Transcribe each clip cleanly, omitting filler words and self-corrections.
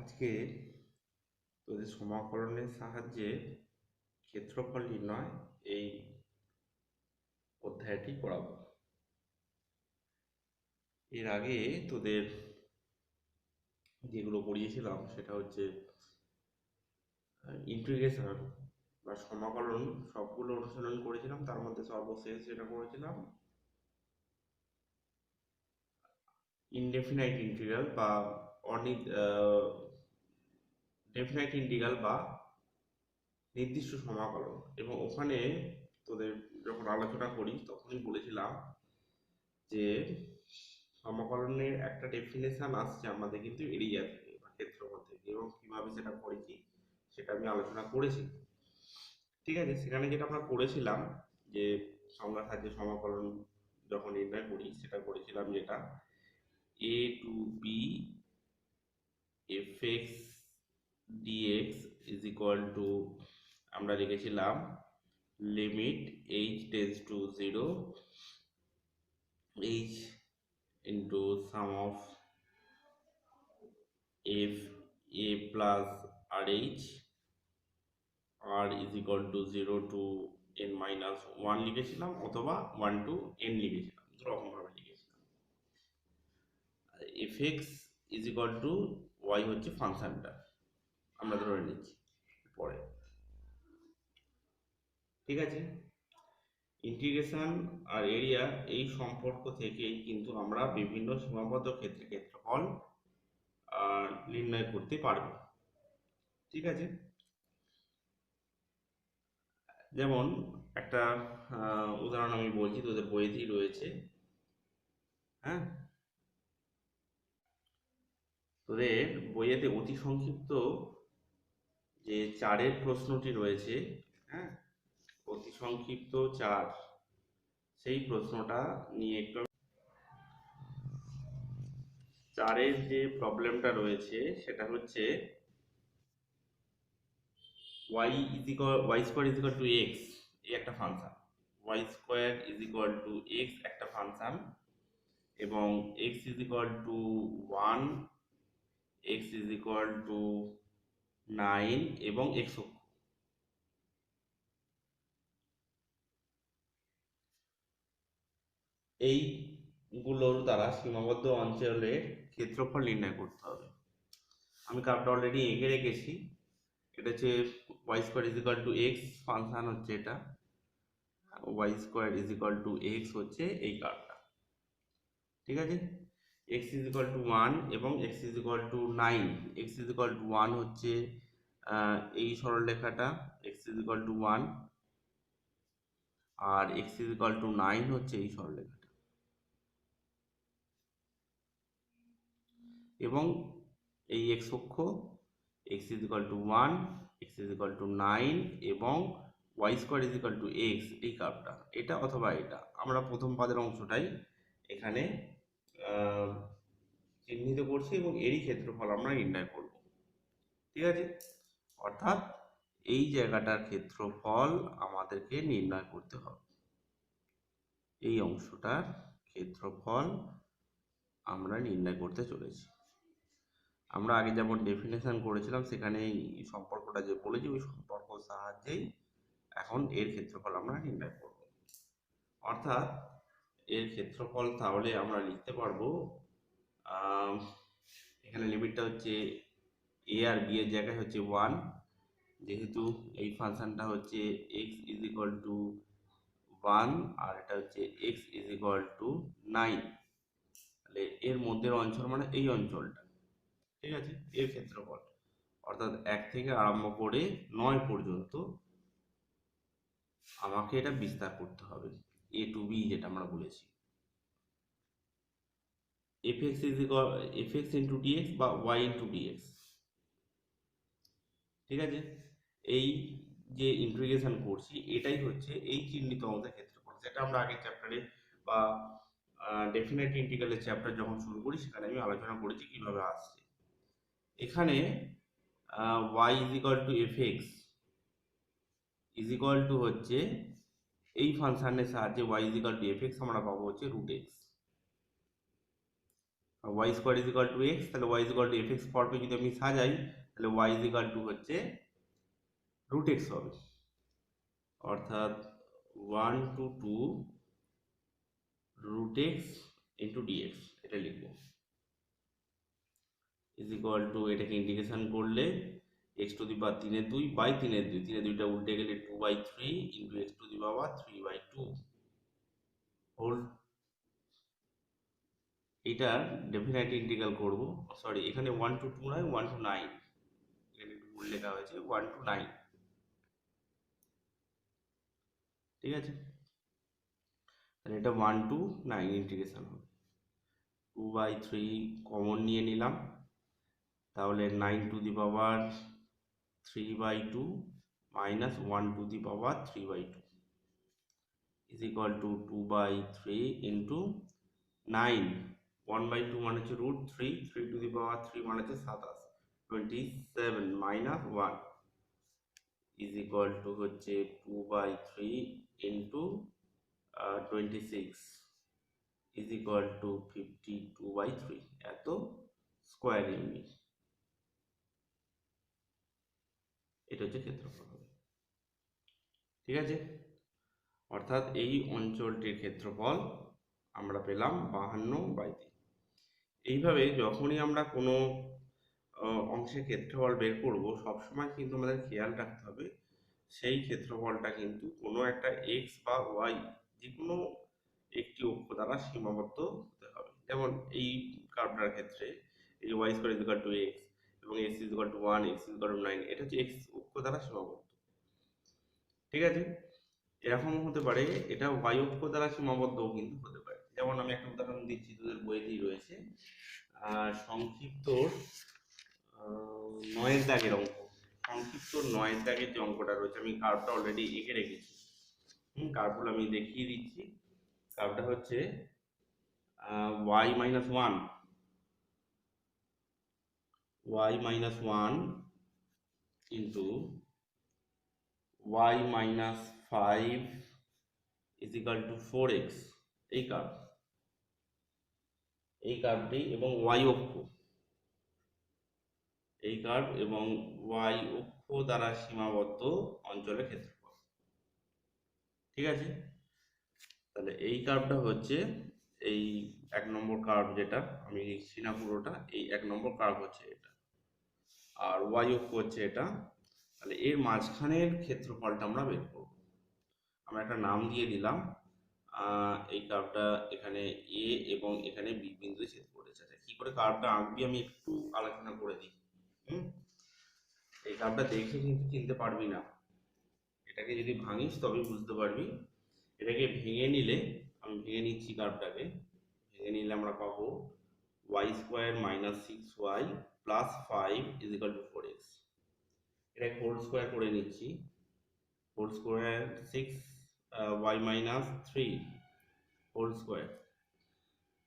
আজকে তোদের সমাকলনের সাহায্যে ক্ষেত্রফল নির্ণয় এই অধ্যায়টি করাবো। এর আগে তোদের যেগুলো পড়িয়েছিলাম সেটা হচ্ছে ইন্টিগ্রেশন বা সমাকলন সবগুলো অনুশীলন করেছিলাম। তার মধ্যে সর্বশেষ যেটা করেছিলাম ইনডেফিনাইট ইন্টিগ্রাল বা ডেফিনাইট ইন্টিগ্রাল বা নির্দিষ্ট সমাকলন। এবং ওখানে তোদের যখন আলোচনা করি তখনই বলেছিলাম যে সমাকলনের একটা ডেফিনেশন আসছে আমাদের কিন্তু এরিয়া থেকে বা ক্ষেত্রফল থেকে, এবং কিভাবে সেটা করেছি সেটা আমি আলোচনা করেছি। ঠিক আছে, সেখানে যেটা আমরা করেছিলাম যে সংজ্ঞার সাহায্যে সমাকলন যখন নির্ণয় করি সেটা করেছিলাম যেটা a to b f x dx is equal to, আমরা লিখেছিলাম limit h tends to zero h into sum of f a plus rh r is equal to 0 to n minus 1 লিখেছিলাম, অথবা 1 to n লিখেছিলাম, দুরকম ভাবে লিখেছিলাম। fx is equal to y হচ্ছে ফাংশনটা আমরা ধরে নিচ্ছি পরে। ঠিক আছে, ইন্টিগ্রেশন আর এরিয়া এই সম্পর্ক থেকেই কিন্তু আমরা বিভিন্ন সীমাবদ্ধ ক্ষেত্রে ক্ষেত্রফল নির্ণয় করতে পারবো। ঠিক আছে, যেমন একটা উদাহরণ আমি বলছি, তোদের বইতেই রয়েছে। হ্যাঁ, তোদের বইয়েতে অতি সংক্ষিপ্ত যে চারের প্রশ্নটি রয়েছে, হ্যাঁ, অতি সংক্ষিপ্ত চার, সেই প্রশ্নটা নিয়ে একটু চারের যে প্রবলেমটা রয়েছে সেটা হচ্ছে y square is equal to x, এই একটা function, y square is equal to x একটা ফাংশন, এবং x is equal to 1, x is equal to 9 এবং x অক্ষ। এইগুলোর দ্বারা সীমাবদ্ধ অঞ্চলের ক্ষেত্রফল নির্ণয় করতে হবে। আমি কার্ভটা অলরেডি এঁকে রেখেছি। এটা হচ্ছে y square is equal to x function হচ্ছে এটা, y square is equal to x হচ্ছে এই কার্ভটা। ঠিক আছে, এক্স ইজ ইকুয়াল টু 1 এবং x is equal to 9। X is equal to 1 হচ্ছে এই সরলরেখাটা, এক্স ইজ ইকুয়াল টু 1, আর এক্স ইজ ইকুয়াল টু 9 হচ্ছে এই সরলরেখাটা। এবং এই এক্স অক্ষ x is equal to 1, x is equal to 9 এবং y square is equal to x, এই কার্ভটা এটা অথবা এটা, আমরা প্রথম পাদের অংশটাই এখানে চিহ্নিত করছি এবং এরই ক্ষেত্রফল আমরা নির্ণয় করব। ঠিক আছে, অর্থাৎ এই জায়গাটার ক্ষেত্রফল আমাদেরকে নির্ণয় করতে হবে, এই অংশটার ক্ষেত্রফল আমরা নির্ণয় করতে চলেছি। আমরা আগে যেমন ডেফিনেশন করেছিলাম সেখানে এই সম্পর্কটা যে বলেছি ওই সম্পর্ক সাহায্যেই এখন এর ক্ষেত্রফল আমরা নির্ণয় করব। অর্থাৎ এর ক্ষেত্রফল তাহলে আমরা লিখতে পারবো, এখানে লিমিটটা হচ্ছে এ আর বি এর জায়গায় হচ্ছে 1, যেহেতু এই ফাংশনটা হচ্ছে এক্স ইজ ইকুয়াল টু 1 আর এটা হচ্ছে এক্স ইজ ইকুয়াল টু 9, তাহলে এর মধ্যের অঞ্চল মানে এই অঞ্চলটা। ঠিক আছে, এর ক্ষেত্রফল অর্থাৎ 1 থেকে আরম্ভ করে 9 পর্যন্ত আমাকে এটা বিস্তার করতে হবে, এ টু বি যেটা আমরা বলেছি। fx is equal fx into dx বা y into dx। ঠিক আছে, এই যে ইন্টিগ্রেশন করছি এটাই হচ্ছে এই চিহ্নিত অংশের ক্ষেত্রফল, যেটা আমরা আগের চ্যাপ্টারে বা ডেফিনেট ইন্টিগ্রালের চ্যাপ্টার যখন শুরু করি সেখানে আমি আলোচনা করেছি কিভাবে আসছে। এখানে y is equal to fx is equal to হচ্ছে এই ফাংশনের সাহায্যে y is equal to fx আমরা পাবো হচ্ছে √x, y square is equal to x, তাহলে y is equal to f x ফর্মে যদি আমি সাজাই তাহলে ওয়াই ইজ ইকাল টু হচ্ছে রুট এক্স হবে, অর্থাৎ 1 to 2 root x into dx এটা লিখবো, ইজ ইকুয়াল টু এটাকে ইন্টিগ্রেশন করলে x to the power 3/2 by 3/2, 3/2টা উল্টে গেলে 2/3 into x to the power 3/2 whole. এটা ডেফিনেট ইন্টিগ্রাল করব, সরি এখানে 1 to 2 নয় 1 to 9, এখানে একটু ভুল লেখা হয়েছে 1 to 9, ঠিক আছে। তাহলে এটা 1 to 9 ইন্টিগ্রেশন হবে, 2/3 কমন নিয়ে নিলাম, তাহলে 9 to the power 3/2 minus 1 to the power 3/2 is equal to 2/3 into 9, 1/2 মানে হচ্ছে root 3, 3 to the power 3 মানে হচ্ছে 27, 27 minus 1 is equal to হচ্ছে 2/3 into 26 is equal to 52/3, এত স্কোয়ার এমবি, এটা হচ্ছে ক্ষেত্রফল হবে, ঠিক আছে। অর্থাৎ এই অঞ্চলটির ক্ষেত্রফল আমরা পেলাম 52/3। এইভাবে যখনই আমরা কোনো অংশের ক্ষেত্রফল বের করব সবসময় কিন্তু আমাদের খেয়াল রাখতে হবে সেই ক্ষেত্রফলটা কিন্তু কোনো একটা এক্স বা ওয়াই যে কোনো একটি অক্ষ দ্বারা সীমাবদ্ধ হতে হবে। যেমন এই কার্ভটার ক্ষেত্রে এই y square is equal to x এবং x is equal to 1, x is equal to 9, এটা হচ্ছে এক্স অক্ষ দ্বারা সীমাবদ্ধ, ঠিক আছে। এরকম হতে পারে এটা ওয়াই অক্ষ দ্বারা সীমাবদ্ধও কিন্তু হতে পারে। যেমন আমি একটা উদাহরণ দিচ্ছি, তোদের বইতেই রয়েছে সংক্ষিপ্ত 9 দাগের অঙ্ক, সংক্ষিপ্ত 9 দাগের যে অঙ্কটা রয়েছে আমি কার্ভটা অলরেডি এঁকে রেখেছি, কার্ভগুলো আমি দেখিয়ে দিচ্ছি। কার্ভটা হচ্ছে y minus 1 into y minus 5 is equal to 4x, এই কার্ভ, এই কার্ভটি এবং y অক্ষ, এই কার্ভ এবং y অক্ষ দ্বারা সীমাবদ্ধ অঞ্চলের ক্ষেত্রফল, ঠিক আছে। তাহলে এই কার্ভটা হচ্ছে এই 1 নম্বর কার্ভ, যেটা আমি লিখছি না পুরোটা, এই 1 নম্বর কার্ভ হচ্ছে এটা, আর y অক্ষ হচ্ছে এটা। তাহলে এর মাঝখানের ক্ষেত্রফলটা আমরা বের করব। আমরা একটা নাম দিয়ে দিলাম, এই কার্ভটা এখানে এ এবং এখানে বি বিন্দুতে ছেদ করেছে। আচ্ছা কি করে কার্ভটা আঁকবি আমি একটু আলোচনা করে দিই। এই কার্ভটা দেখে কিন্তু চিনতে পারবি না, এটাকে যদি ভাঙিস তবেই বুঝতে পারবি। এটাকে ভেঙে নিলে, আমি ভেঙে নিচ্ছি কার্ভটাকে, ভেঙে নিলে আমরা পাবো y square minus 6y plus 5 is equal to 4x। এটাকে হোল স্কোয়ার করে নিচ্ছি, whole square 6y minus 3 whole square,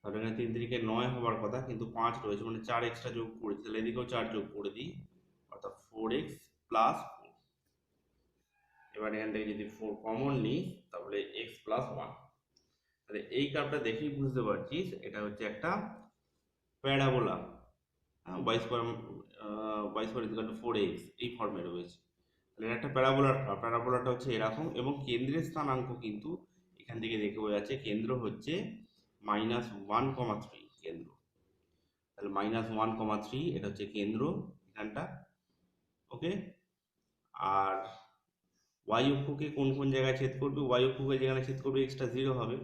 তাহলে এখানে 3 3 কে 9 হওয়ার কথা, কিন্তু 5 রয়েছে মানে 4 এক্সট্রা যোগ করেছি, তাহলে এদিকেও 4 যোগ করে দিই, অর্থাৎ 4x প্লাস 4। এবার এখান থেকে যদি 4 কমন নিই তাহলে x প্লাস 1। তাহলে এই কার্ভটা দেখেই বুঝতে পারছিস এটা হচ্ছে একটা parabola, y square is equal to 4x এই ফর্মে রয়েছে। তাহলে এটা একটা প্যারাবোলার কার্ভ, প্যারাবোলাটা হচ্ছে এরকম এবং কেন্দ্রের স্থানাঙ্ক কিন্তু এখান থেকে দেখে বোঝা যাচ্ছে কেন্দ্র হচ্ছে -1,3 কেন্দ্র। তাহলে -1,3 এটা হচ্ছে কেন্দ্র এখানটা, ওকে। আর y অক্ষকে কোন কোন জায়গায় ছেদ করবে, y অক্ষকে যেখানে ছেদ করবে x টা 0 হবে,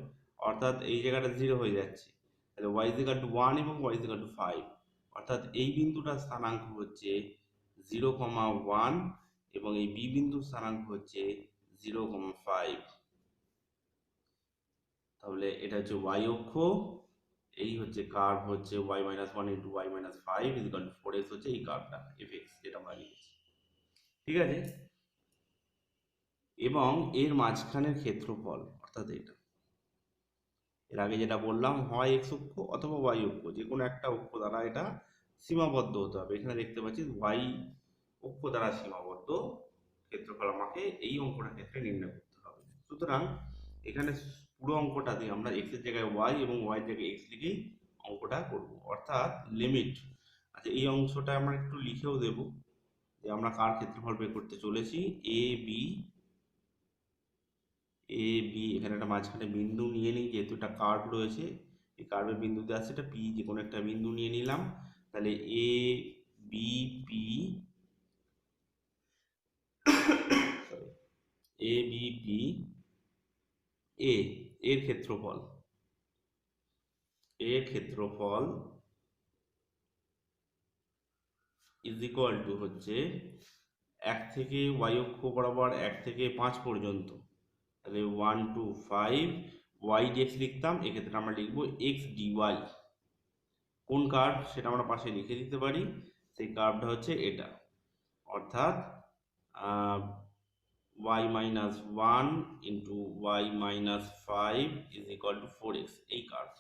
অর্থাৎ এই জায়গাটা 0 হয়ে যাচ্ছে। তাহলে y ইজ ইকুয়াল টু 1 এবং y ইজ ইকুয়াল টু 5, অর্থাৎ এই বিন্দুটার স্থানাঙ্ক হচ্ছে 0,1 এবং এই বি বিন্দুর স্থানাঙ্ক হচ্ছে 0,5। তাহলে এটা হচ্ছে y অক্ষ, এই হচ্ছে কার্ভ হচ্ছে y minus 1 into y minus 5 is equal to 4x হচ্ছে এই কার্ভটা fx যেটা আমরা লিখেছি, ঠিক আছে। এবং এর মাঝখানের ক্ষেত্রফল অর্থাৎ এটা, এর আগে যেটা বললাম হয় x অক্ষ অথবা y অক্ষ, যে কোনো একটা অক্ষ দ্বারা এটা সীমাবদ্ধ হতে হবে। এখানে দেখতে পাচ্ছি y অক্ষ দ্বারা সীমাবদ্ধ ক্ষেত্রফল আমাকে এই অঙ্কটার ক্ষেত্রে নির্ণয় করতে হবে। সুতরাং এখানে পুরো অঙ্কটাতে আমরা x এর জায়গায় y এবং y এর জায়গায় x লিখেই অঙ্কটা করব, অর্থাৎ লিমিট। আচ্ছা, এই অংশটা আমরা একটু লিখেও দেব যে আমরা কার ক্ষেত্রফল বের করতে চলেছি। এ বি, এখানে একটা মাঝখানে বিন্দু নিয়ে নিই, যেহেতু এটা কার্ভ রয়েছে, এই কার্ভের বিন্দুতে আছে এটা পি, যে কোনো একটা বিন্দু নিয়ে নিলাম। তাহলে A B P, A B P A এর ক্ষেত্রফল, ইজ ইকুয়াল টু হচ্ছে 1 থেকে y অক্ষ বরাবর 1 থেকে 5 পর্যন্ত, তাহলে 1 2 5 y dx লিখতাম, এক্ষেত্রে আমরা লিখবো x dy। কোন কার্ভ সেটা আমরা পাশে লিখে দিতে পারি, সেই কার্ভটা হচ্ছে এটা, অর্থাৎ y minus 1 into y minus 5 is equal to 4x, এই কার্ভ।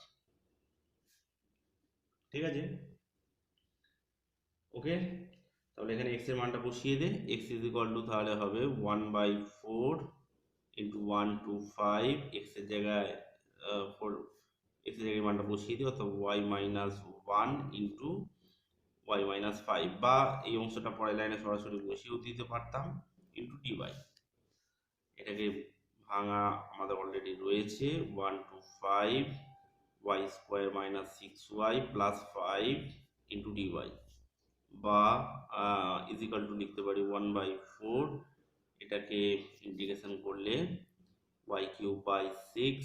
ঠিক আছে, ওকে। তাহলে এখানে x এর মানটা বসিয়ে দে, x ইজ ইকুয়াল টু তাহলে হবে 1/4 ইন্টু 1 2 5, x এর জায়গায় 4, x এর জায়গায় মানটা বসিয়ে দিই, অর্থাৎ y minus 1 into y minus 5, বা এই অংশটা পরের লাইনে সরাসরি বসিয়েও দিতে পারতাম, ইন্টু dy। এটাকে ভাঙা আমাদের অলরেডি রয়েছে, 1 2 5 y square minus 6y plus 5 into dy, বা ইজিক্যাল টু লিখতে পারি 1/4, এটাকে ইন্টিগ্রেশন করলে y cube by 6,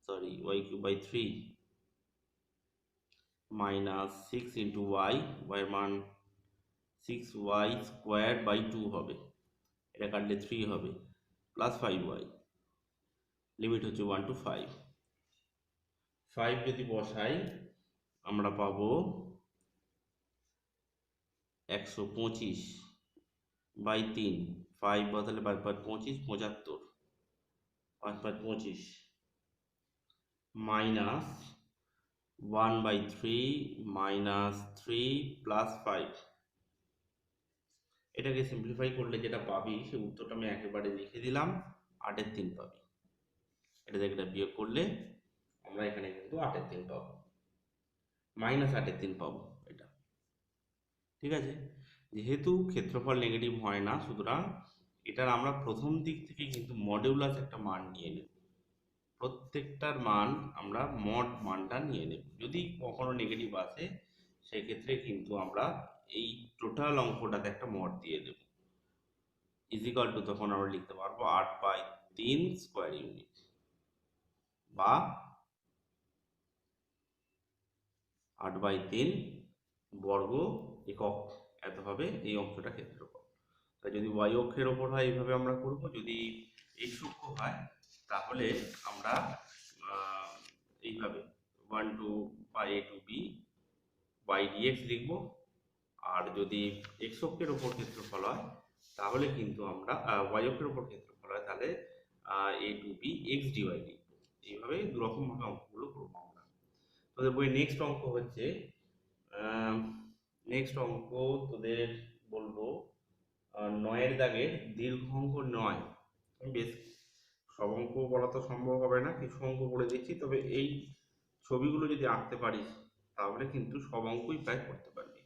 sorry y cube by 3 minus 6 into y, এর মান 6y স্কোয়ার বাই 2 হবে, এটা কাটলে 3 হবে, প্লাস 5y, লিমিট হচ্ছে 1 টু 5। 5 যদি বসাই আমরা পাবো 125 বাই 3, 5 বদলে 5 5 25, 75, 5 5 25 মাইনাস 1/3 মাইনাস 3 প্লাস 5। এটাকে সিম্পলিফাই করলে যেটা পাবি সেই উত্তরটা আমি একেবারে লিখে দিলাম, 8-এর 3 পাবি। এটা থেকে এটা বিয়োগ করলে আমরা এখানে কিন্তু 8-এর 3 পাবো, মাইনাস 8-এর 3 পাবো এটা। ঠিক আছে, যেহেতু ক্ষেত্রফল নেগেটিভ হয় না, সুতরাং এটার আমরা প্রথম দিক থেকে কিন্তু মডিউলাস একটা মান নিয়ে নেব, প্রত্যেকটার মান আমরা মড মানটা নিয়ে নেব। যদি কখনো নেগেটিভ আসে সেক্ষেত্রে কিন্তু আমরা এই টোটাল অঙ্কটাতে একটা মড দিয়ে দেব, ইজিক্যাল টু তখন আমরা লিখতে পারবো 8/3 স্কোয়ার ইউনিট, বা 8/3 বর্গ একক, এত হবে এই অংশটা ক্ষেত্রফল। তাই যদি y অক্ষের ওপর হয় এইভাবে আমরা করব, যদি x অক্ষ হয় তাহলে আমরা এইভাবে 1 to pi a to b y dx লিখব, আর যদি x অক্ষের ওপর ক্ষেত্রফল হয় তাহলে কিন্তু আমরা y অক্ষের ওপর ক্ষেত্রফল হয় তাহলে a to b x dy লিখব। এইভাবে দুরকম ভাবে অঙ্কগুলো করবো আমরা। তোদের বই নেক্সট অঙ্ক হচ্ছে, নেক্সট অঙ্ক তোদের বলবো 9-এর দাগের দীর্ঘ অঙ্ক 9। বেশ সব অঙ্ক বলা তো সম্ভব হবে না, কিছু অঙ্ক বলে দিচ্ছি, তবে এই ছবিগুলো যদি আঁকতে পারিস তাহলে কিন্তু সব অঙ্কই প্রায় করতে পারবি।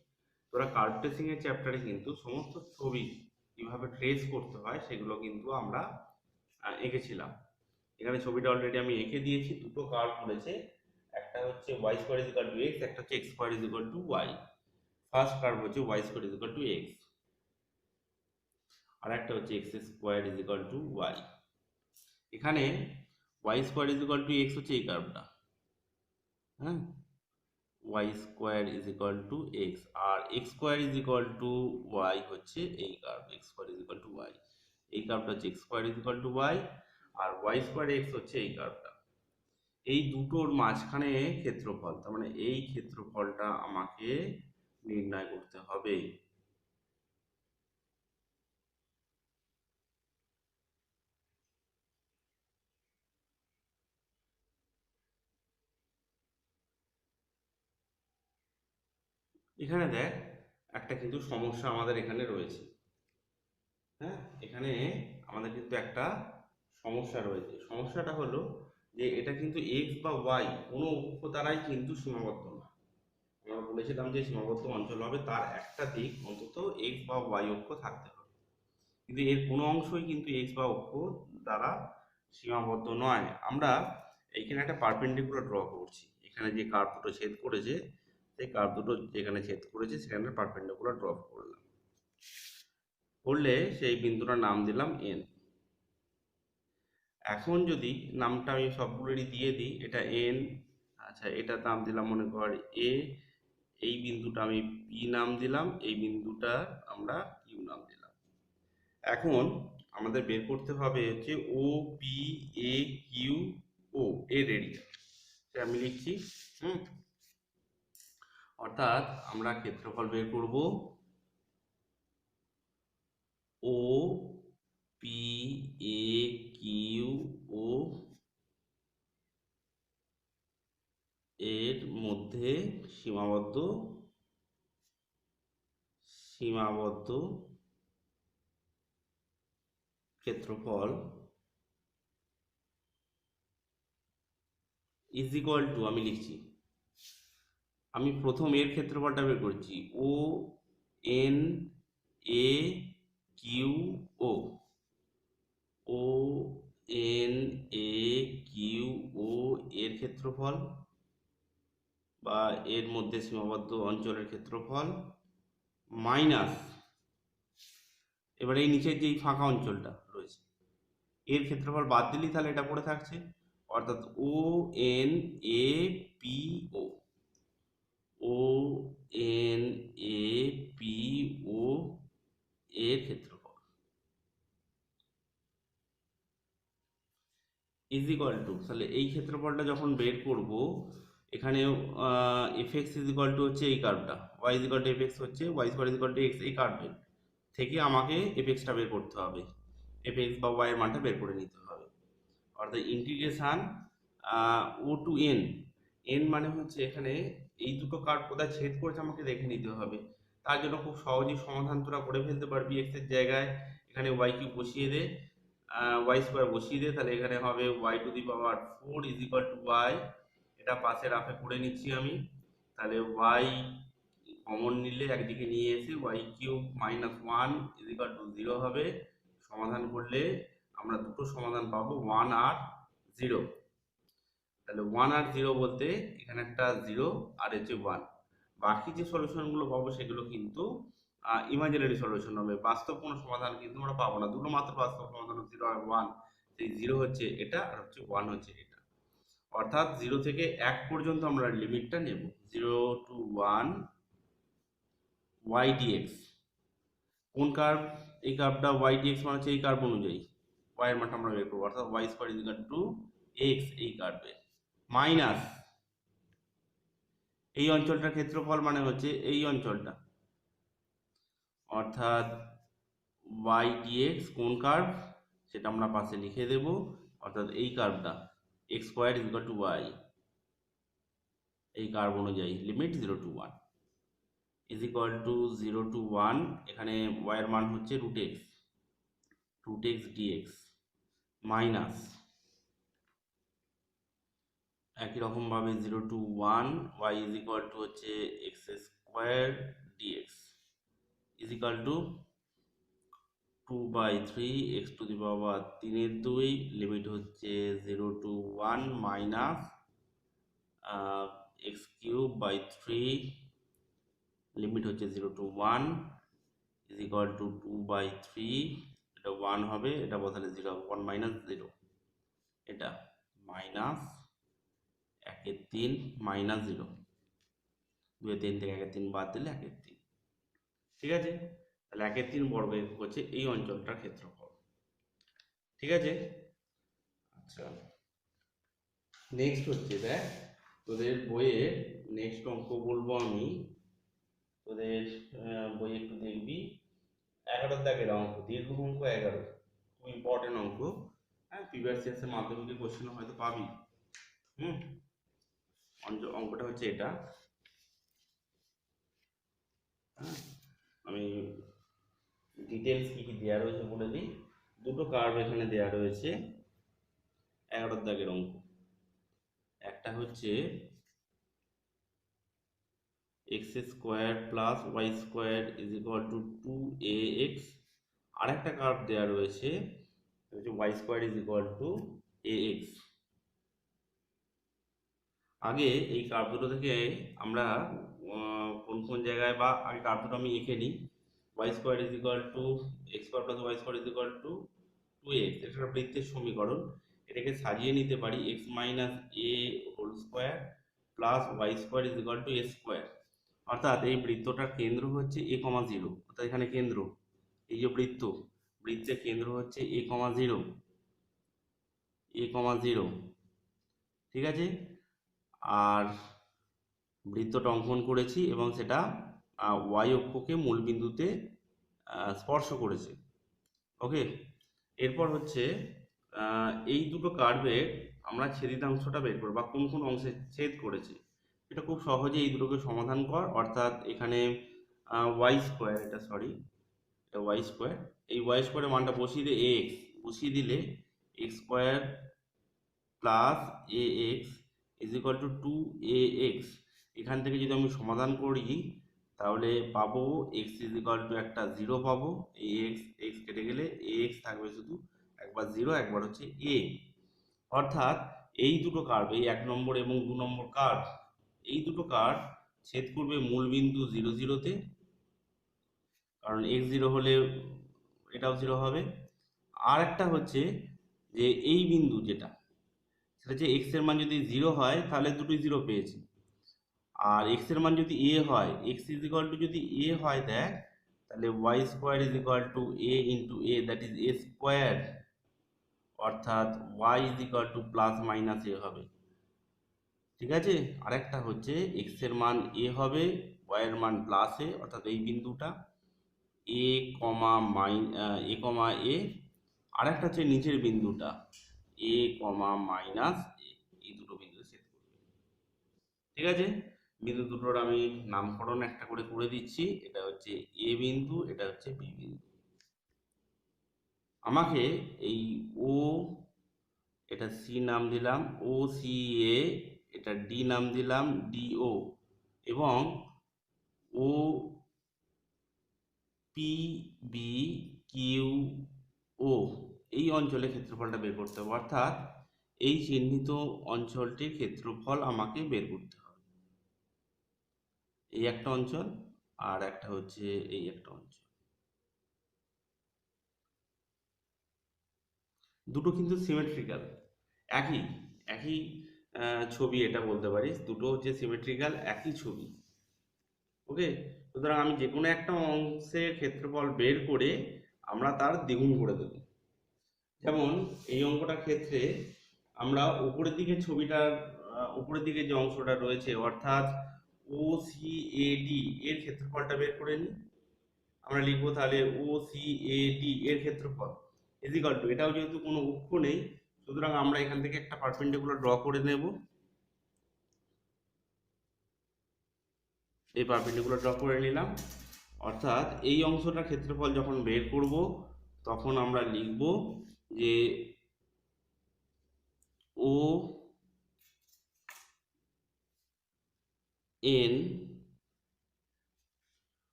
তোরা কার্ভ ট্রেসিং এর চ্যাপ্টারে কিন্তু সমস্ত ছবি কিভাবে ট্রেস করতে হয় সেগুলো কিন্তু আমরা এঁকেছিলাম। এখানে ছবিটা অলরেডি আমি এঁকে দিয়েছি, দুটো কার্ভ রয়েছে, একটা হচ্ছে y square is equal to x, একটা হচ্ছে x square is equal to y। First curve হচ্ছে y square is equal to x, আর একটা হচ্ছে x square is equal to y। এখানে y square is equal to x হচ্ছে এই কার্ভটা, হ্যাঁ, y square is equal to x, আর x square is equal to y হচ্ছে এই curve, x square is equal to y। এই কার্ভটা হচ্ছে x square is equal to y, আর y স্কোয়ার x হচ্ছে এই কার্ভটা। এই দুটোর মাঝখানে ক্ষেত্রফল, তার মানে এই ক্ষেত্রফলটা আমাকে নির্ণয় করতে হবে। এখানে দেখ একটা কিন্তু সমস্যা আমাদের এখানে রয়েছে, হ্যাঁ, এখানে আমাদের কিন্তু একটা সমস্যা রয়েছে। সমস্যাটা হলো যে এটা কিন্তু এক্স বা ওয়াই কোনো অক্ষ দ্বারাই কিন্তু সীমাবদ্ধ না। আমরা বলেছিলাম যে সীমাবদ্ধ অঞ্চল হবে তার একটা দিক অন্তত এক্স বা ওয়াই অক্ষ থাকতে হবে, কিন্তু এর কোনো অংশই কিন্তু এক্স বা অক্ষ দ্বারা সীমাবদ্ধ নয়। আমরা এইখানে একটা পারপেন্ডিকুলার ড্র করছি, এখানে যে কার্ভ দুটো ছেদ করেছে সেই কার্ভ দুটো যেখানে ছেদ করেছে সেখানে পারপেন্ডিকুলার ড্র করলাম, করলে সেই বিন্দুটার নাম দিলাম এন। এখন যদি নামটা আমি সবগুলোরই দিয়ে দিই, এটা এন, আচ্ছা এটার নাম দিলাম মনে কর এ, এই বিন্দুটা আমি পি নাম দিলাম, এই বিন্দুটা আমরা কিউ নাম দিলাম। এখন আমাদের বের করতে হবে হচ্ছে O P A Q O এর রেডিয়াস, আমি লিখছি। অর্থাৎ আমরা ক্ষেত্রফল বের করব O P A Q O এর মধ্যে সীমাবদ্ধ ক্ষেত্রফল ইজ ইকুয়াল টু, আমি লিখছি, আমি প্রথম এর ক্ষেত্রফলটা বের করছি O N A Q O, O N A Q O এর ক্ষেত্রফল বা এর মধ্যে সীমাবদ্ধ অঞ্চলের ক্ষেত্রফল মাইনাস, এবারে এই নিচের যে ফাঁকা অঞ্চলটা রয়েছে এর ক্ষেত্রফল বাদ দিলেই তাহলে এটা পড়ে থাকছে, অর্থাৎ O N A P O, O N A P O এর ক্ষেত্রফল ইজ ইকুয়াল টু, তাহলে এই ক্ষেত্রফলটা যখন বের করব এখানে f x is equal to হচ্ছে এই কার্ভটা, y is equal to f x হচ্ছে y square is equal to x, এই কার্ভের থেকে আমাকে এফ এক্সটা বের করতে হবে, এফ এক্স বা ওয়াই এর মানটা বের করে নিতে হবে। অর্থাৎ ইন্টিগ্রেশন ও টু এন, এন মানে হচ্ছে এখানে এই দুটো কার্ভ কোথায় ছেদ করেছে আমাকে দেখে নিতে হবে, তার জন্য খুব সহজেই সমাধান তোরা করে ফেলতে পারবি। এক্স এর জায়গায় এখানে ওয়াই কিউ বসিয়ে দে, ওয়াই স্কোয়ার বসিয়ে দে, তাহলে এখানে হবে y to the power 4 is equal to y, এটা পাশে রাফে করে নিচ্ছি আমি, তাহলে ওয়াই কমন নিলে একদিকে নিয়ে এসে y cube minus 1 is equal to 0 হবে। সমাধান করলে আমরা দুটো সমাধান পাবো 1 আর 0, তাহলে 1 আর 0 বলতে এখানে একটা 0 আর হচ্ছে 1, বাকি যে সলিউশনগুলো পাবো সেগুলো কিন্তু ইমাজিনারি সলিউশন হবে, বাস্তব কোনো সমাধান কিন্তু আমরা পাবো না, দুটো মাত্র বাস্তব সমাধান 0 আর 1, সেই 0 হচ্ছে এটা আর হচ্ছে 1 হচ্ছে এটা, অর্থাৎ 0 থেকে 1 পর্যন্ত আমরা লিমিটটা নেব, 0 to 1 y dx, কোন কার্ভ, এই কার্ভটা y dx মানে হচ্ছে এই কার্ভ অনুযায়ী y এর মানটা আমরা বের করব, অর্থাৎ y square is equal to x এই কার্ভে, মাইনাস এই অঞ্চলটার ক্ষেত্রফল মানে হচ্ছে এই অঞ্চলটা, অর্থাৎ y dx কোন কার্ভ সেটা আমরা পাশে লিখে দেব, অর্থাৎ এই কার্ভটা x square is equal to y, এই কার্ভ অনুযায়ী limit 0 to 1 is equal to 0 to 1, এখানে y এর মান হচ্ছে রুট এক্স ডিএক্স মাইনাস একই রকম ভাবে 0 to 1 y is equal to হচ্ছে x square dx is equal to 2/3 x to the power 3/2, limit হচ্ছে 0 to 1 minus x cube by 3, limit হচ্ছে 0 to 1 ইজ ইকুয়াল টু 2/3, এটা 1 হবে, এটা বসালে 0 হবে, 1 মাইনাস 0, এটা মাইনাস 1/3 মাইনাস 0, 2/3 থেকে 1/3 বাদ দিলে 1/3, ঠিক আছে, তাহলে 1/3 বর্গ একক হচ্ছে এই অঞ্চলটার ক্ষেত্রফল, ঠিক আছে। আচ্ছা নেক্সট হচ্ছে দেখ তোদের বইয়ের নেক্সট অঙ্ক বলবো আমি, তোদের বই একটু দেখবি 11 দাগের অঙ্ক, দীর্ঘ অঙ্ক 11, খুব ইম্পর্টেন্ট অঙ্ক, হ্যাঁ প্রিভিয়াস ইয়ার্সের মাধ্যমিকের কোশ্চেন হয়তো পাবি। অঙ্কটা হচ্ছে এটা, হ্যাঁ আমি ডিটেলস কি কি দেওয়া রয়েছে বলে দিই, দুটো কার্ভ এখানে দেওয়া রয়েছে 11 দাগের অঙ্ক, একটা হচ্ছে x square plus y square is equal to 2ax, আর একটা কার্ভ দেওয়া রয়েছে y square is equal to ax। আগে এই কার্ভ দুটো থেকে আমরা কোন কোন জায়গায়, বা আগে কার্ভ দুটো আমি এঁকে নিই। Y square is equal to x square plus y square is equal to 2x, এটা একটা বৃত্তের সমীকরণ। এটাকে সাজিয়ে নিতে পারি x minus a whole square plus y square is equal to a square. অর্থাৎ এই বৃত্তটার কেন্দ্র হচ্ছে a, 0, অর্থাৎ এখানে কেন্দ্র, এই যে বৃত্তের কেন্দ্র হচ্ছে a, 0, a, 0, ঠিক আছে। আর বৃত্তটা অঙ্কন করেছি এবং সেটা ওয়াই অক্ষকে মূল বিন্দুতে স্পর্শ করেছে। ওকে, এরপর হচ্ছে এই দুটো কার্ভের আমরা ছেদিতাংশটা বের করব, বা কোন কোন অংশে ছেদ করেছে। এটা খুব সহজে এই দুটোকে সমাধান কর। অর্থাৎ এখানে ওয়াই স্কোয়ার, এটা ওয়াই স্কোয়ার, এই ওয়াই স্কোয়ারের মানটা বসিয়ে দিয়ে এক্স বসিয়ে দিলে x square plus A x is equal to 2ax। এখান থেকে যদি আমি সমাধান করি তাহলে পাবো এক্স ইজ ইকুয়াল টু একটা 0 পাবো, এই এক্স কেটে গেলে এক্স থাকবে শুধু, একবার 0 একবার হচ্ছে a। অর্থাৎ এই দুটো কার্ভ, এই 1 নম্বর এবং 2 নম্বর কার্ভ, এই দুটো কার্ভ ছেদ করবে মূল বিন্দু 0, 0-তে, কারণ x0 হলে এটাও 0 হবে। আর একটা হচ্ছে যে এই বিন্দু যেটা, সেটা হচ্ছে x এর মান যদি 0 হয় তাহলে দুটোই 0 পেয়েছি, আর x এর মান যদি a হয়, x ইজ ইকুয়াল টু যদি a হয় দেখ, তাহলে y square is equal two a into a, that is a square. অর্থাৎ y is equal two plus minus a হবে, ঠিক আছে। আরেকটা হচ্ছে x এর মান a হবে, y এর মান প্লাস a, অর্থাৎ এই বিন্দুটা a, a, আরেকটা হচ্ছে নিচের বিন্দুটা a, মাইনাস a, এই দুটো বিন্দু ছেদ করবে, ঠিক আছে। বিন্দু দুটোর আমি নামকরণ একটা করে করে দিচ্ছি। এটা হচ্ছে a বিন্দু, এটা হচ্ছে b বিন্দু। আমাকে এই ও, এটা c নাম দিলাম ও সি এ, এটা d নাম দিলাম ডি ও, এবং ও পি বি কিউ ও, এই অঞ্চলের ক্ষেত্রফলটা বের করতে হবে। অর্থাৎ এই চিহ্নিত অঞ্চলটির ক্ষেত্রফল আমাকে বের করতে হবে। এই একটা অঞ্চল, আর একটা হচ্ছে এই একটা অঞ্চল, দুটো কিন্তু সিমেট্রিক্যাল, একই একই ছবি, এটা বলতে পারিস দুটো হচ্ছে সিমেট্রিক্যাল, একই ছবি। ওকে, সুতরাং আমি যে কোনো একটা অংশের ক্ষেত্রফল বের করে আমরা তার দ্বিগুণ করে দেব। যেমন এই অঙ্কটার ক্ষেত্রে আমরা উপরের দিকে ছবিটার উপরের দিকে যে অংশটা রয়েছে, অর্থাৎ ও সি এ ডি এর ক্ষেত্রফলটা বের করে নিই। আমরা লিখবো তাহলে ও সি এ ডি এর ক্ষেত্রফল ইজ ইকুয়াল টু, এটাও যেহেতু কোনো অক্ষ নেই, সুতরাং আমরা এখান থেকে একটা পারপেন্ডিকুলার ড্র করে নেব। এই পারপেন্ডিকুলার ড্র করে নিলাম। অর্থাৎ এই অংশটার ক্ষেত্রফল যখন বের করব তখন আমরা লিখব যে ও এন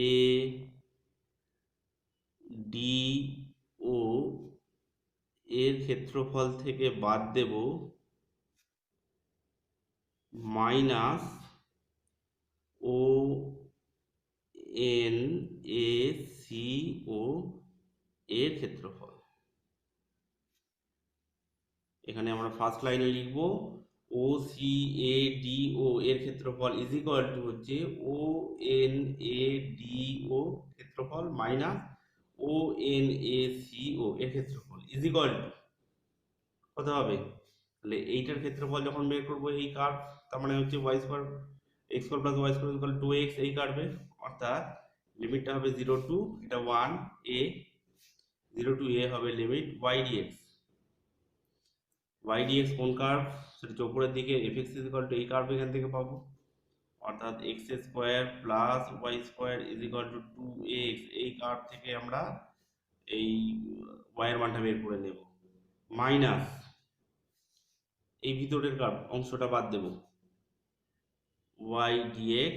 এ ডি ও এর ক্ষেত্রফল থেকে বাদ দেব minus O N A C O এর ক্ষেত্রফল। এখানে আমরা ফার্স্ট লাইনে লিখব ও সি এ ডি ও এর ক্ষেত্রফল ইজ ইকুয়াল টু হচ্ছে ও এন এ ডি ও ক্ষেত্রফল minus O N A C O এর ক্ষেত্রফল ইজ ইকুয়াল টু কত হবে, তাহলে এইটার ক্ষেত্রফল যখন বের করবো এই কার্ভ, তার মানে হচ্ছে y square x square plus y square equal to x, এই কার্ভের। অর্থাৎ লিমিটটা হবে 0 টু, এটা 1 a, 0 টু a হবে limit y dx। y dx কোন কার্ভ, সেটা হচ্ছে উপরের দিকে fx ইজ ইকুয়াল টু এই কার্ভ এখান থেকে পাবো। অর্থাৎ x square plus y square is equal to 2x, এই কার্ভ থেকে আমরা এই y এর মানটা বের করে নেব, মাইনাস এই ভিতরের অংশটা বাদ দেব, y dx,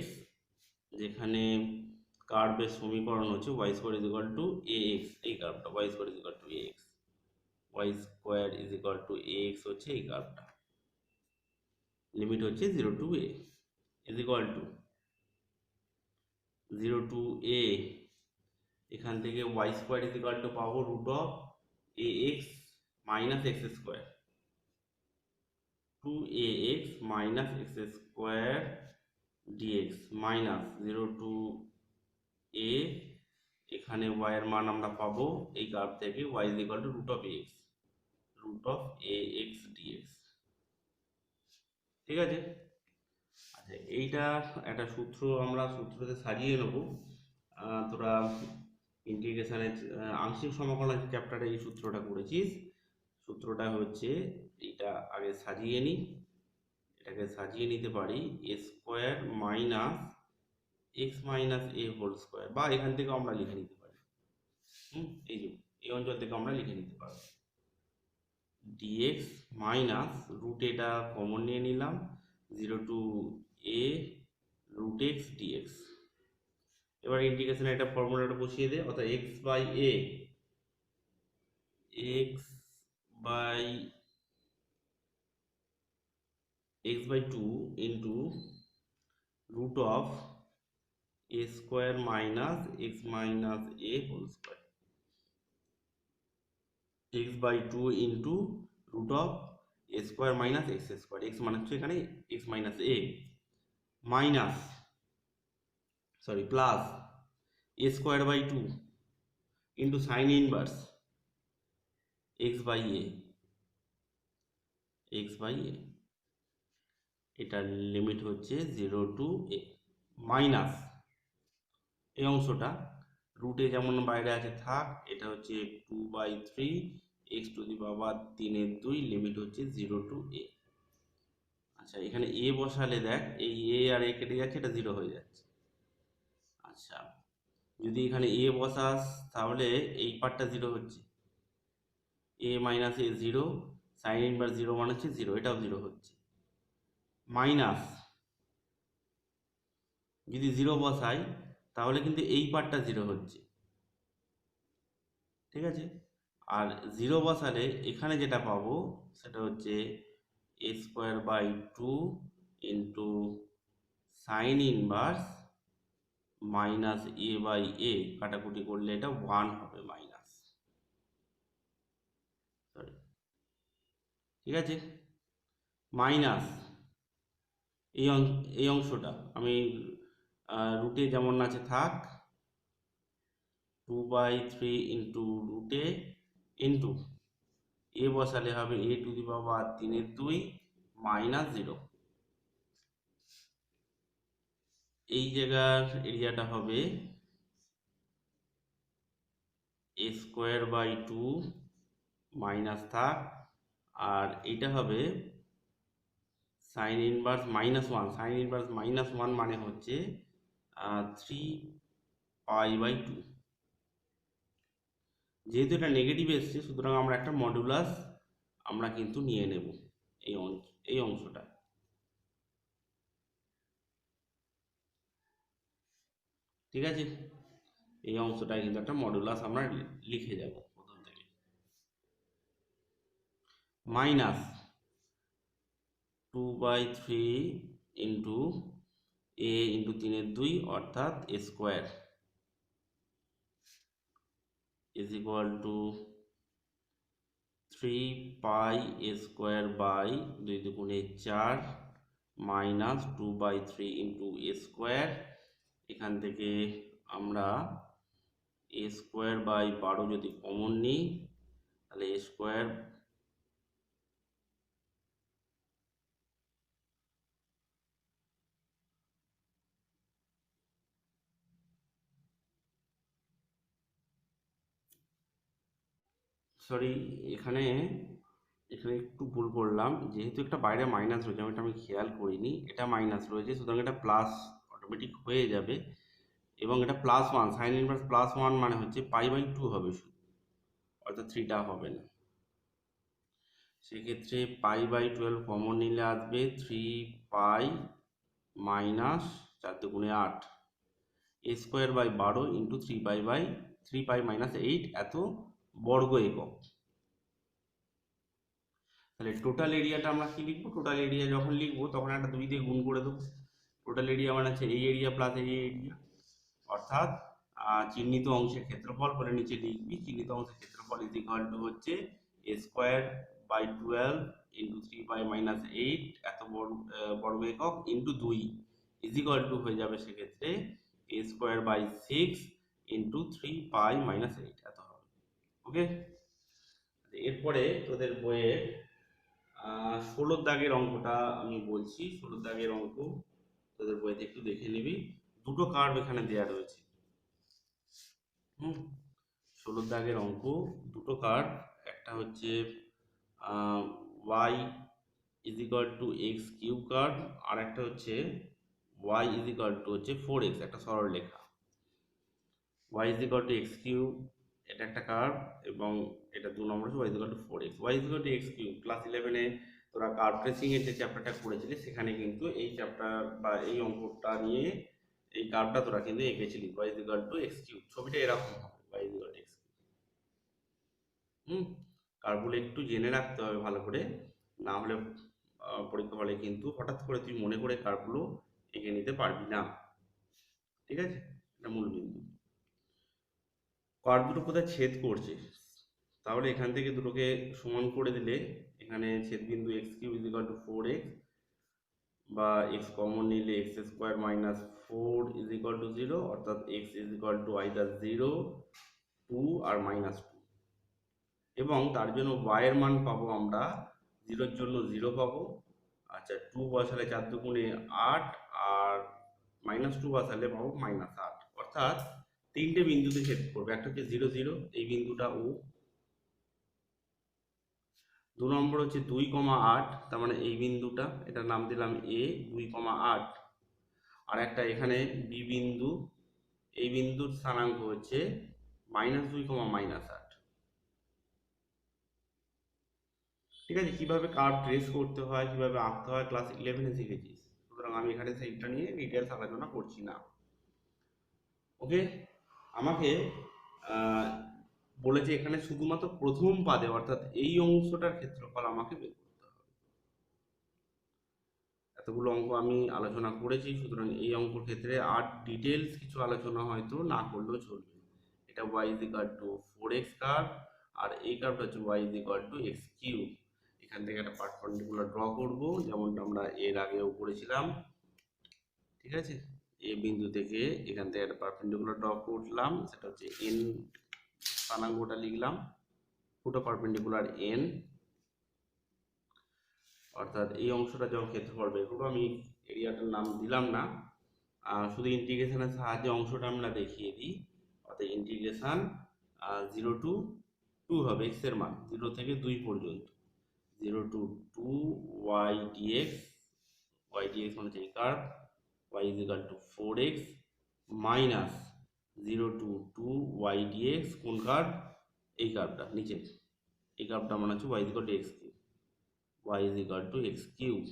যেখানে কার্ভের সমীকরণ হচ্ছে y square is equal to ax, এই কার্ভটা y square is equal to ax, y square is equal to ax হচ্ছে এই কার্ভটা, লিমিট হচ্ছে 0 two a is equal to 0 two a, এখান থেকে y square is equal to পাবো root of ax minus x square, 2ax minus x square dx minus 0 two a, এখানে y এর মান আমরা পাবো এই গ্রাফ থেকে y is equal to root of ax dx। ঠিক আছে, আচ্ছা এইটা একটা সূত্র আমরা সূত্রতে সাজিয়ে নেব। তোরা ইন্টিগ্রেশনের আংশিক সমাকলন চ্যাপ্টারে এই সূত্রটা করেছিস। সূত্রটা হচ্ছে এটা আগে সাজিয়ে নিই, এটাকে সাজিয়ে নিতে পারি a square minus x minus a whole square, বা এখান থেকে আমরা লিখে নিতে পারি, এই যে এই অঞ্চল থেকে আমরা লিখে নিতে পারবো dx মাইনাস রুট, এটা কমন নিয়ে নিলাম, 0 two a root x dx. এবার ইন্টিগ্রেশনে একটা ফর্মুলাটা বসিয়ে দে, অর্থাৎ x by 2 into root of a square minus x minus a whole square, x by 2 into root of a square minus x square, x মানে হচ্ছে এখানে x minus a, minus plus a square by 2 into sine inverse x by a, এটার limit হচ্ছে 0 two a, minus এই অংশটা রুটে যেমন বাইরে আছে থাক, এটা হচ্ছে 2/3 x to the power 3/2, limit হচ্ছে 0 টু a। আচ্ছা এখানে a বসালে দেখ এই a আর a কেটে যাচ্ছে, এটা 0 হয়ে যাচ্ছে। আচ্ছা যদি এখানে a বসাস তাহলে এই পার্টটা 0 হচ্ছে, a minus a 0, sign inverse 0 মানে হচ্ছে 0, এটাও 0 হচ্ছে, মাইনাস যদি 0 বসাই তাহলে কিন্তু এই পার্টটা 0 হচ্ছে, ঠিক আছে। আর 0 বসালে এখানে যেটা পাবো সেটা হচ্ছে a square by 2 into sine inverse minus a by a, কাটাকুটি করলে এটা 1 হবে মাইনাস, ঠিক আছে, মাইনাস এই অংশটা আমি রুটে যেমন আছে থাক, 2/3 ইন্টু রুটে ইন্টু a বসালে হবে a two the power 3/2 minus 0, এই জায়গার এরিয়াটা হবে a স্কোয়ার বাই 2 মাইনাস থাক, আর এইটা হবে সাইন ইনভার্স -1, সাইন ইনভার্স -1 মানে হচ্ছে 3π/2। যেহেতু এটা নেগেটিভ এসছে সুতরাং আমরা একটা মডুলাস আমরা কিন্তু নিয়ে নেব এই অংশটা, ঠিক আছে, এই অংশটায় কিন্তু একটা মডুলাস আমরা লিখে যাব প্রথম থেকে, মাইনাস 2/3 ইন্টু a ইন্টু 3/2 অর্থাৎ a square is equal to 3π a square by 2 দুগুণে 4 মাইনাস 2/3 ইন্টু a স্কোয়ার, এখান থেকে আমরা a স্কোয়ার বাই 12 যদি কমন নিই তাহলে a স্কোয়ার এখানে একটু ভুল করলাম, যেহেতু একটা বাইরে মাইনাস রয়েছে আমি খেয়াল করিনি, এটা মাইনাস রয়েছে সুতরাং এটা প্লাস অটোমেটিক হয়ে যাবে, এবং এটা +1, সাইন ইনভার্স +1 মানে হচ্ছে π/2 হবে শুধু, অর্থাৎ 3টা হবে না। সেক্ষেত্রে π/12 কমন নিলে আসবে 3π মাইনাস 4 দুগুণে 8 a²/12 ইন্টু 3π মাইনাস 8 এত বর্গ একক। তাহলে টোটাল এরিয়াটা আমরা কি লিখবো? টোটাল এরিয়া যখন লিখবো তখন একটা 2 দিয়ে গুণ করে দেবো। টোটাল এরিয়া মানে হচ্ছে এই এরিয়া প্লাস এই এরিয়া, অর্থাৎ চিহ্নিত অংশের ক্ষেত্রফল বলে নিচে লিখবি। চিহ্নিত অংশের ক্ষেত্রফল ইজ ইকুয়াল টু হচ্ছে a²/12 ইন্টু 3π মাইনাস 8 এত বর্গ একক ইন্টু 2 ইজ ইকুয়াল টু হয়ে যাবে সেক্ষেত্রে a²/6 ইন্টু 3π মাইনাস 8 এত হবে। ওকে, এরপরে তোদের বইয়ের 16 দাগের অঙ্কটা আমি বলছি। 16 দাগের অঙ্ক তোদের বইতে একটু দেখে নিবি। দুটো কার্ভ এখানে দেওয়া রয়েছে। 16 দাগের অঙ্ক, দুটো কার্ভ, একটা হচ্ছে y is equal to x cube curve, আর একটা হচ্ছে y ইজ ইকুয়াল টু হচ্ছে 4x, একটা সরলরেখা। y is equal to x cube এটা একটা কার্ভ, এবং এটা 2 নম্বর হচ্ছে y is equal to 4x। y is equal to x cube class 11-এ তোরা কার্ভ ট্রেসিং এর যে চ্যাপ্টারটা করেছিলি সেখানে কিন্তু এই চ্যাপ্টার বা এই অঙ্কটা নিয়ে এই কার্ভটা তোরা কিন্তু এঁকেছিলি। y is equal to x cube, ছবিটা এরকম হবে, y is equal to x cube. কার্ভগুলো একটু জেনে রাখতে হবে ভালো করে, না হলে পরীক্ষা হলে কিন্তু হঠাৎ করে তুই মনে করে কার্ভগুলো এঁকে নিতে পারবি না। ঠিক আছে, এটা মূল বিন্দু। কার্ভ দুটো কোথায় ছেদ করছে, তাহলে এখান থেকে দুটোকে সমান করে দিলে এখানে ছেদ বিন্দু x cube is equal to 4x, বা এক্স কমন নিলে x² minus 4 is equal to 0, অর্থাৎ x is equal two either 0, 2 আর -2। এবং তার জন্য y এর মান পাবো আমরা 0 এর জন্য 0 পাবো। আচ্ছা, 2 বসালে 4 দুগুণে 8, আর -2 বসালে পাবো -8, অর্থাৎ তিনটে বিন্দুতে ছেদ করবে। একটা হচ্ছে 0 0, এই বিন্দুটা ও। 2 নম্বর হচ্ছে 2,8, তার মানে এই বিন্দুটা, এটার নাম দিলাম a, 2,8। আর একটা এখানে বি বিন্দু, এই বিন্দুর স্থানাঙ্ক হচ্ছে -2, -8। ঠিক আছে, কিভাবে কার্ভ ট্রেস করতে হয়, কিভাবে আঁকতে হয় ক্লাস 11-এ শিখেছিস, সুতরাং আমি এখানে সেইটা নিয়ে ডিটেলস আলোচনা করছি না। ওকে, আমাকে বলেছে এখানে শুধুমাত্র প্রথম পাদে, অর্থাৎ এই অংশটার ক্ষেত্রফল আমাকে বের করতে হবে। এতগুলো অঙ্ক আমি আলোচনা করেছি, সুতরাং এই অঙ্কর ক্ষেত্রে আর ডিটেলস কিছু আলোচনা হয়তো না করলেও চলবে। এটা y is equal to 4x curve, আর এই কার্ভটা হচ্ছে y is equal to x cube. এখান থেকে একটা পারপেন্ডিকুলার ড্র করব, যেমনটা আমরা এর আগেও করেছিলাম। ঠিক আছে, এ বিন্দু থেকে এখান থেকে একটা পারপেন্ডিকুলার ড্র করলাম, সেটা হচ্ছে n, স্থানাঙ্কটা লিখলাম, পুরো পারপেন্ডিকুলার n, অর্থাৎ এই অংশটা যখন ক্ষেত্রফল বের করবো, আমি এরিয়াটার নাম দিলাম না, শুধু ইন্টিগ্রেশনের সাহায্যে অংশটা আমরা দেখিয়ে দিই। অর্থাৎ ইন্টিগ্রেশন 0 টু 2 হবে, x এর মান 0 থেকে 2 পর্যন্ত, 0 to 2 y dx, y dx মানে হচ্ছে এই curve, y is equal to 4x minus 0 to 2 y dx, কোন কার্ভ? এই কার্ভটা নিচে, এই কার্ভটা মানে হচ্ছে y is equal to x cube, y is equal to x cube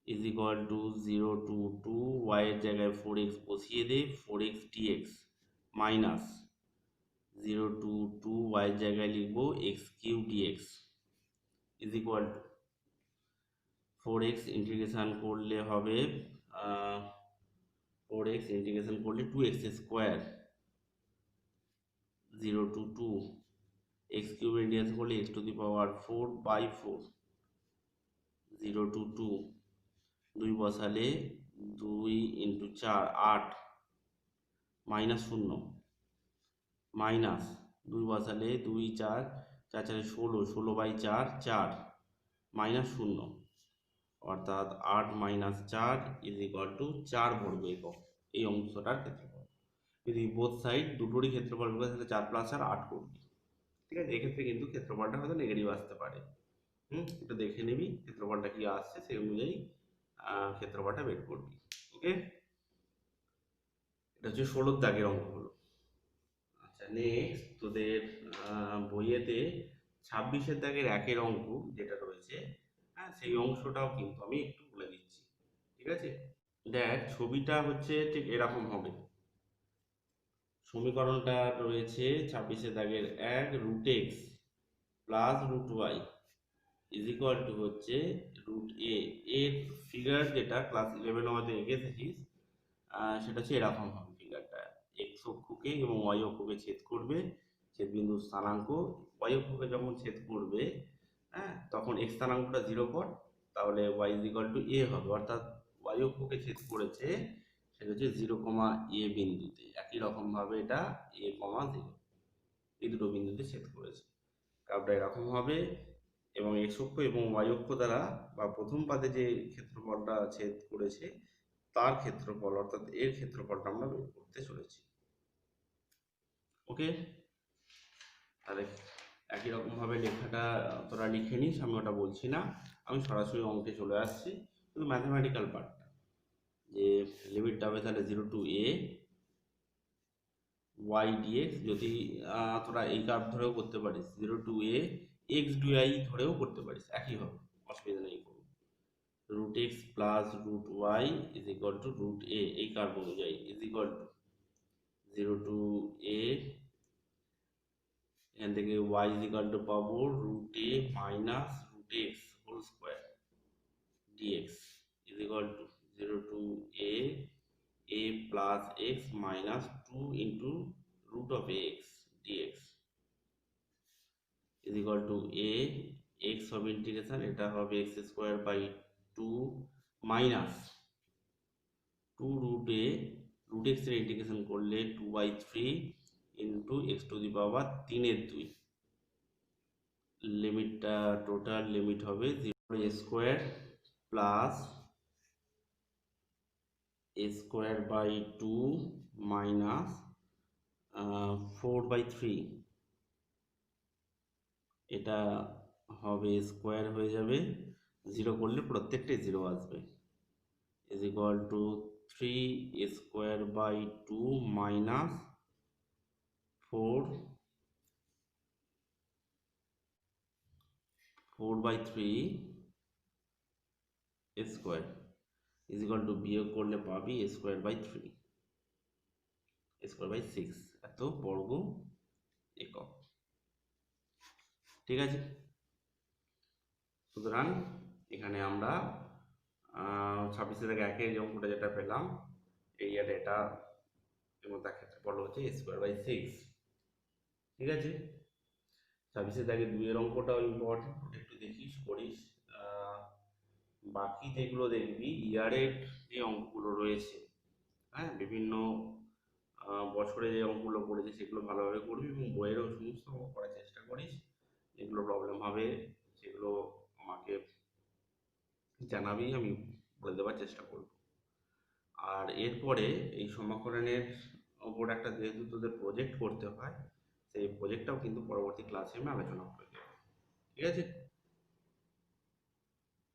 is equal to 0 to 2, y এর জায়গায় 4x বসিয়ে দে, 4x dx minus 0 to 2, y এর জায়গায় লিখবো x cube dx is equal to 4x integration করলে হবে 4x integration করলে 2x square, 0 to 2, x cube integration করলে x two the power 4/4, 0 to 2, 2 বসালে 2 ইন্টু 4 8, মাইনাস 0, মাইনাস 2 বসালে 2 4 4 4 16, 16/4 4, মাইনাস 0, অর্থাৎ 8 মাইনাস 4 ইজ ইকুয়াল টু 4 বর্গ একক। এই অংশটার ক্ষেত্রফল, যদি বোথ সাইড দুটোরই ক্ষেত্রফল করবে তাহলে 4 প্লাস 4 8 করবি। ঠিক আছে, এক্ষেত্রে কিন্তু ক্ষেত্রফলটা হয়তো নেগেটিভ আসতে পারে। এটা দেখে নিবি ক্ষেত্রফলটা কি আসছে, সেই অনুযায়ী ক্ষেত্রফলটা বের করবি। ওকে, এটা হচ্ছে 16 দাগের অঙ্ক হলো। আচ্ছা, নেক্সট তোদের বইয়েতে 26-এর দাগের 1-এর অঙ্ক যেটা রয়েছে, হ্যাঁ, সেই অংশটাও কিন্তু আমি একটু বলে দিচ্ছি, ঠিক আছে? দেখ, ছবিটা হচ্ছে ঠিক এরকম হবে। সমীকরণটা রয়েছে 26-এর দাগের 1 root x plus root y is equal to হচ্ছে রুট এ। এর ফিগার যেটা ক্লাস 11 হয়তো এঁকে এসেছিস, সেটা হচ্ছে এরকম হবে ফিগারটা। এক্স অক্ষকে এবং ওয়াই অক্ষকে ছেদ করবে, ছেদবিন্দু স্থানাঙ্ক ওয়াই অক্ষকে যখন ছেদ করবে, হ্যাঁ, তখন এক্স স্থানাঙ্কটা 0 কর, তাহলে ওয়াই ইজ ইকুয়াল টু এ হবে। অর্থাৎ ওয়াই অক্ষকে ছেদ করেছে সেটা হচ্ছে 0, a বিন্দুতে। একই রকম ভাবে এটা a, 0 এই দুটো বিন্দুতে ছেদ করেছে। কার্ভটা এরকম হবে এবং এক্স অক্ষ এবং ওয়াই অক্ষ দ্বারা বা প্রথম পাদে যে ক্ষেত্রফলটা ছেদ করেছে তার ক্ষেত্রফল অর্থাৎ এর ক্ষেত্রফলটা আমরা বের করতে চলেছি। ওকে, তাহলে একই রকম ভাবে লেখাটা তোরা লিখে নিস, আমি ওটা বলছি না, আমি সরাসরি অঙ্কে চলে আসছি। শুধু ম্যাথমেটিক্যাল পার্টটা, যে লিমিটটা হবে তাহলে 0 to a y dx। যদি তোরা এই কার্ভ ধরেও করতে পারিস, 0 to a x dy ধরেও করতে পারিস, একই হবে, অসুবিধা নেই কোনো। Root x plus root y is equal to root a, এই কার্ভ অনুযায়ী is equal to 0 to a, এখান থেকে ওয়াই ইজ ইকুয়াল টু পাবো root a minus root x whole square dx is equal to 0 to a plus x minus 2 into root of x dx is equal to a x হবে integration, এটা হবে x square by 2 minus 2 root a root x এর integration করলে 2/3 into x to the power 3/2। লিমিটটা total limit হবে 0 square plus a square by 2 minus 4/3, এটা হবে square হয়ে যাবে, 0 করলে প্রত্যেকটাই 0 আসবে, is equal to 3 square by 2 minus 4/3 square is equal to বিয়োগ করলে পাবি স্কোয়ার বাই 3 স্কোয়ার বাই 6 এত বর্গ একক। ঠিক আছে, সুতরাং এখানে আমরা 26-এর দাগে 1-এর যে অঙ্কটা যেটা পেলাম, এরিয়াটা এটা এবং তার ক্ষেত্রফল হচ্ছে স্কোয়ার বাই 6। ঠিক আছে, 26-এর দাগে 2-এর অঙ্কটাও ইম্পর্টেন্ট, ওটা একটু দেখিস করিস। বাকি যেগুলো দেখবি ইয়ারের যে অঙ্কগুলো রয়েছে, হ্যাঁ, বিভিন্ন বছরে যে অঙ্কগুলো করেছে সেগুলো ভালোভাবে করবি এবং বইয়েরও সমস্ত অঙ্ক করার চেষ্টা করিস। যেগুলো প্রবলেম হবে সেগুলো আমাকে জানাবি, আমি বলে দেওয়ার চেষ্টা করব। আর এরপরে এই সমাকলনের ওপর একটা যেহেতু তোদের প্রজেক্ট করতে হয়, সেই প্রজেক্টটাও কিন্তু পরবর্তী ক্লাসে আমি আলোচনা করে দেবো। ঠিক আছে।